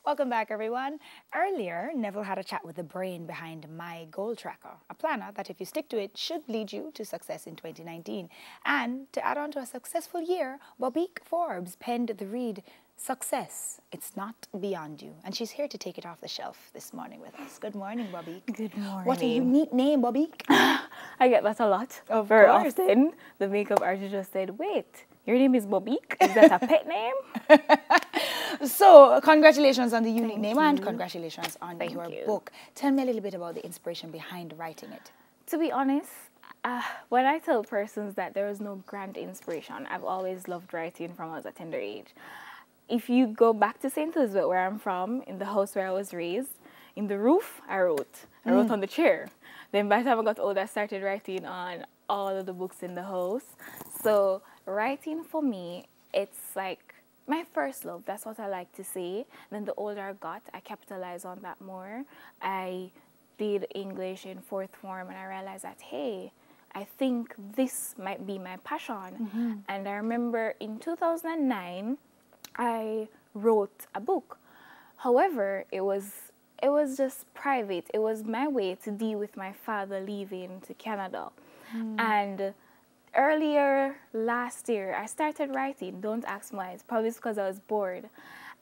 Welcome back, everyone. Earlier, Neville had a chat with the brain behind My Goal Tracker, a planner that, if you stick to it, should lead you to success in 2019. And to add on to a successful year, Bobbique Forbes penned the read, Success, It's Not Beyond You. And she's here to take it off the shelf this morning with us. Good morning, Bobbique. Good morning. What a unique name, Bobbique. I get that a lot. Very often, the makeup artist just said, wait, your name is Bobbique? Is that a pet name? So, congratulations on the unique name and congratulations on your book. Tell me a little bit about the inspiration behind writing it. To be honest, when I tell persons that there is no grand inspiration, I've always loved writing from a tender age. If you go back to St. Elizabeth, where I'm from, in the house where I was raised, in the roof, I wrote. I wrote on the chair. Then by the time I got older, I started writing on all of the books in the house. So writing for me, it's like my first love. That's what I like to say. Then the older I got, I capitalized on that more. I did English in fourth form and I realized that, hey, I think this might be my passion. And I remember in 2009, I wrote a book. However, it was just private. It was my way to deal with my father leaving to Canada. And earlier last year, I started writing. Don't ask why. It's probably because I was bored.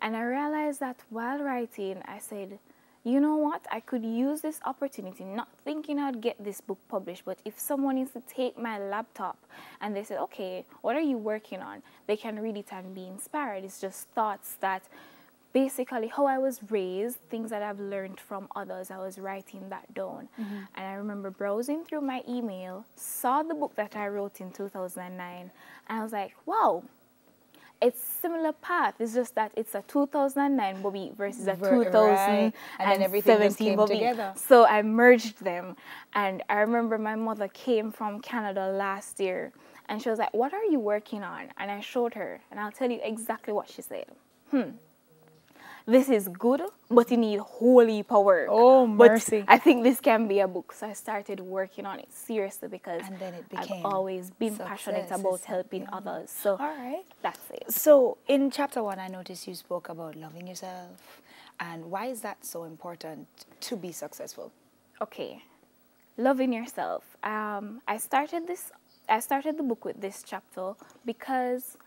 And I realized that while writing, I said, you know what? I could use this opportunity, not thinking I'd get this book published, but if someone needs to take my laptop and they said, okay, what are you working on? They can read it and be inspired. It's just thoughts that basically how I was raised, things that I've learned from others, I was writing that down. And I remember browsing through my email, saw the book that I wrote in 2009, and I was like, wow, it's similar path. It's just that it's a 2009 Bobby versus a 2017 and then everything just came Bobby. together. So I merged them. And I remember my mother came from Canada last year, and she was like, what are you working on? And I showed her, and I'll tell you exactly what she said. This is good, but you need holy power. Oh, mercy. But I think this can be a book. So I started working on it seriously because And then it became I've always been passionate about helping others. So all right. That's it. So in chapter 1, I noticed you spoke about loving yourself. And why is that so important to be successful? Okay. Loving yourself. I started the book with this chapter because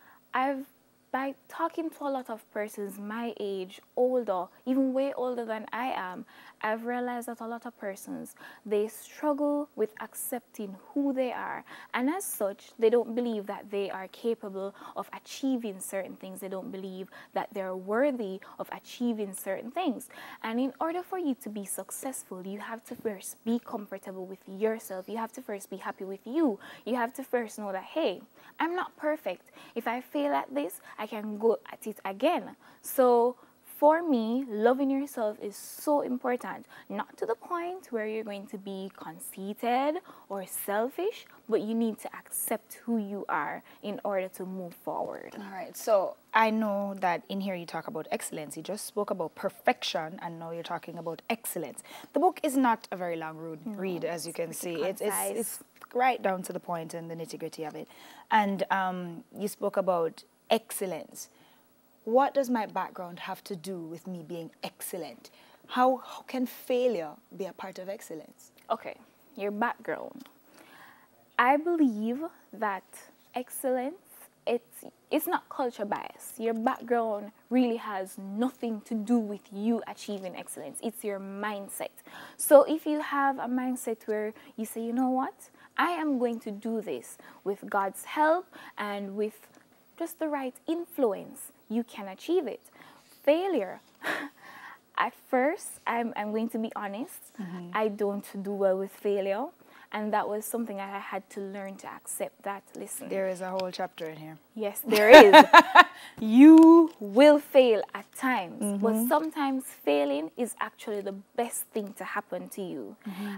by talking to a lot of persons my age, older, even way older than I am, I've realized that a lot of persons, they struggle with accepting who they are. And as such, they don't believe that they are capable of achieving certain things. They don't believe that they're worthy of achieving certain things. And in order for you to be successful, you have to first be comfortable with yourself. You have to first be happy with you. You have to first know that, hey, I'm not perfect. If I fail at this, I can go at it again. So for me, loving yourself is so important, not to the point where you're going to be conceited or selfish, but you need to accept who you are in order to move forward. All right. So I know that in here you talk about excellence. You just spoke about perfection, and now you're talking about excellence. The book is not a very long read, as you can see. It's right down to the point and the nitty-gritty of it. And you spoke about excellence. What does my background have to do with me being excellent? How can failure be a part of excellence? Okay, your background. I believe that excellence, it's not culture bias. Your background really has nothing to do with you achieving excellence. It's your mindset. So if you have a mindset where you say, you know what, I am going to do this with God's help and with just the right influence, you can achieve it. Failure. At first, I'm going to be honest, I don't do well with failure. And that was something that I had to learn to accept that, listen. There is a whole chapter in here. Yes, there is. You will fail at times, but sometimes failing is actually the best thing to happen to you.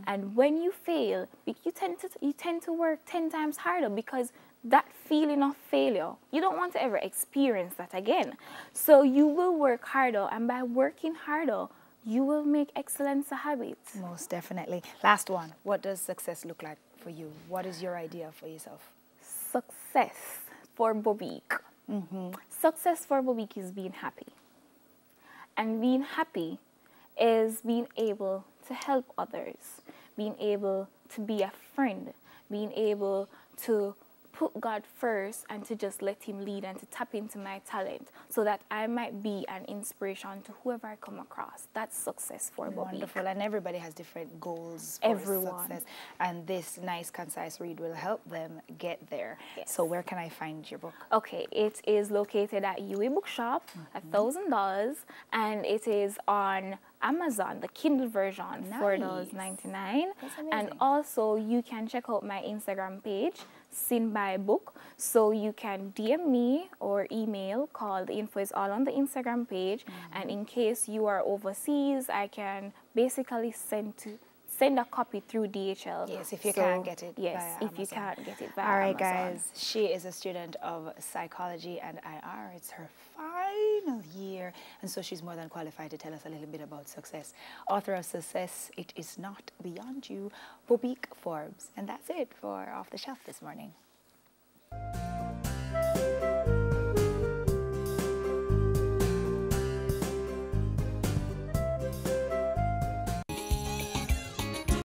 And when you fail, you tend to work 10 times harder because that feeling of failure, you don't want to ever experience that again. So you will work harder, and by working harder, you will make excellence a habit. Most definitely. Last one. What does success look like for you? What is your idea for yourself? Success for Bobbique. Success for Bobbique is being happy. And being happy is being able to help others, being able to be a friend, being able to put God first and to just let him lead and to tap into my talent so that I might be an inspiration to whoever I come across. That's success for Bobby. Wonderful. And everybody has different goals for success. And this nice, concise read will help them get there. Yes. So where can I find your book? Okay, it is located at UA Bookshop, $1,000, and it is on Amazon, the Kindle version, $4.99. And also you can check out my Instagram page, Sin by Book. So you can DM me or email, call. The info is all on the Instagram page. And in case you are overseas, I can basically send a copy through DHL. Yes, if you can't get it. Yes, if you can't get it via All right, Amazon. guys. She is a student of psychology and IR. It's her final year, and so she's more than qualified to tell us a little bit about success. Author of Success, It Is Not Beyond You, Bobby Forbes. And that's it for Off the Shelf this morning.